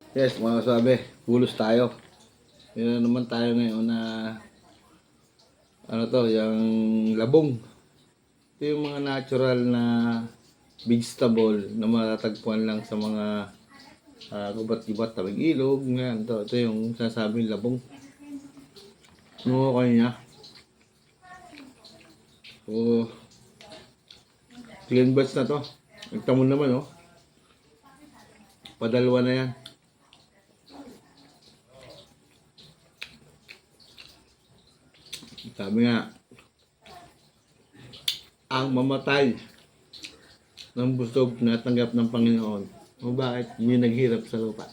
Yes, mga kasabi, pulos tayo. Meron naman tayo ngayon na ano to, yung labong. Ito yung mga natural na vegetable na matatagpuan lang sa mga gubat-gubat, tabing ilog. Yan, ito yung sinasabing labong. Ano kayo niya? So, chicken bites na to. Nagtamon naman, oh. Padalwa na yan. Sabi nga, ang mamatay ng busog na tanggap ng Panginoon. O bakit hindi naghirap sa lupa?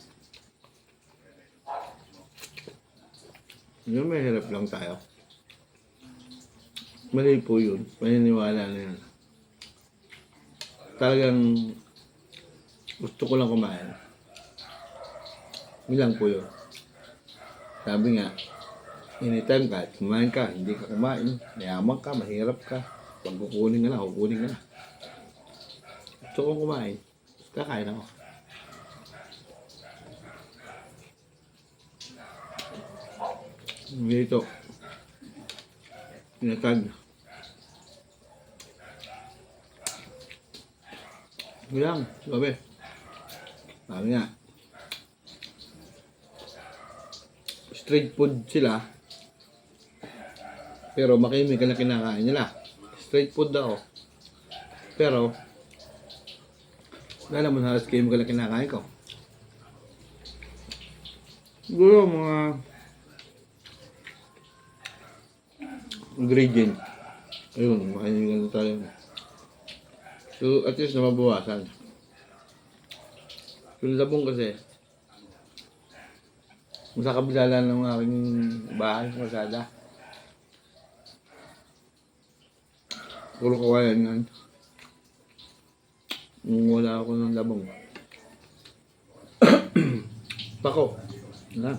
Yung may hirap lang tayo. Mali po yun. Paniniwala na yun. Talagang gusto ko lang kumain. Bilang po yun. Sabi nga, anytime kahit kumain ka, hindi ka kumain, mayaman ka, mahirap ka, pag kukunin ka na, kukunin ka na. Gusto kong kumain, kakain ako. Dito, pinatag. Bilang, sabi. Sabi nga, street food sila, pero makimikal na kinakain nila. Street food daw. Pero, wala naman halos chemical na kinakain ko. Siguro mga ingredient. Ayun, makainigan na tayo. So, at least na mabawasan. Yung labong kasi, sa kabila lang ng aking bahay, masada. Puro kawayan yan. Wala ako ng labong. Pako. Yan.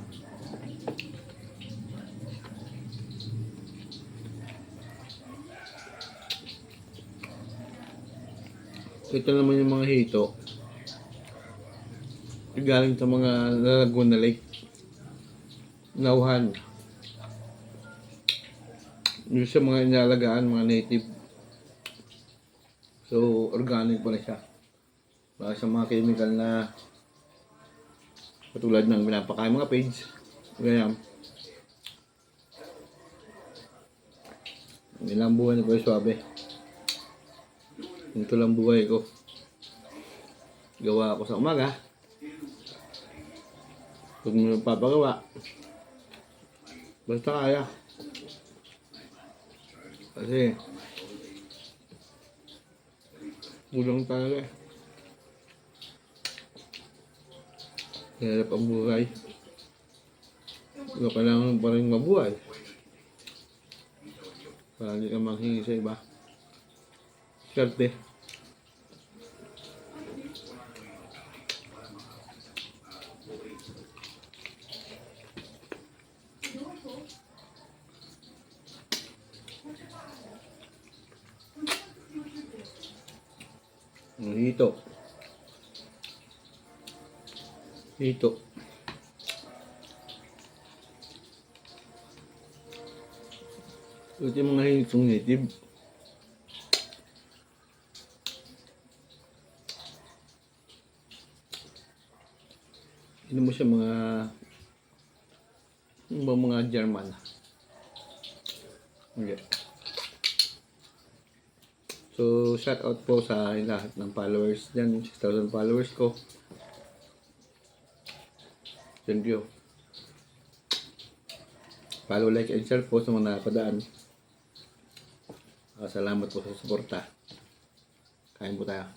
Ito naman yung mga hito. Galing sa mga Laguna Lake. Nauhan. Yung sa mga inalagaan, mga native. So, organic pa na siya. Baka sa mga chemical na katulad ng pinapakain mga pigs. Ganyan. Ilang buwan na po yung swabe. Ito lang buhay ko. Gawa ako sa umaga. Huwag mo papagawa. Basta kaya. Kasi kulang talaga. Hirap ang buhay. Pero kailangan pa rin mabuhay. Para hindi ka manghingi sa iba. Swerte. Dito. Dito. Ito yung mga hitong native. Hindi mo siya mga German. Okay. So, shout out po sa lahat ng followers dyan. 6,000 followers ko. Thank you. Follow, like, and share po sa mga nakapadaan. Salamat po sa suporta. Kain po tayo.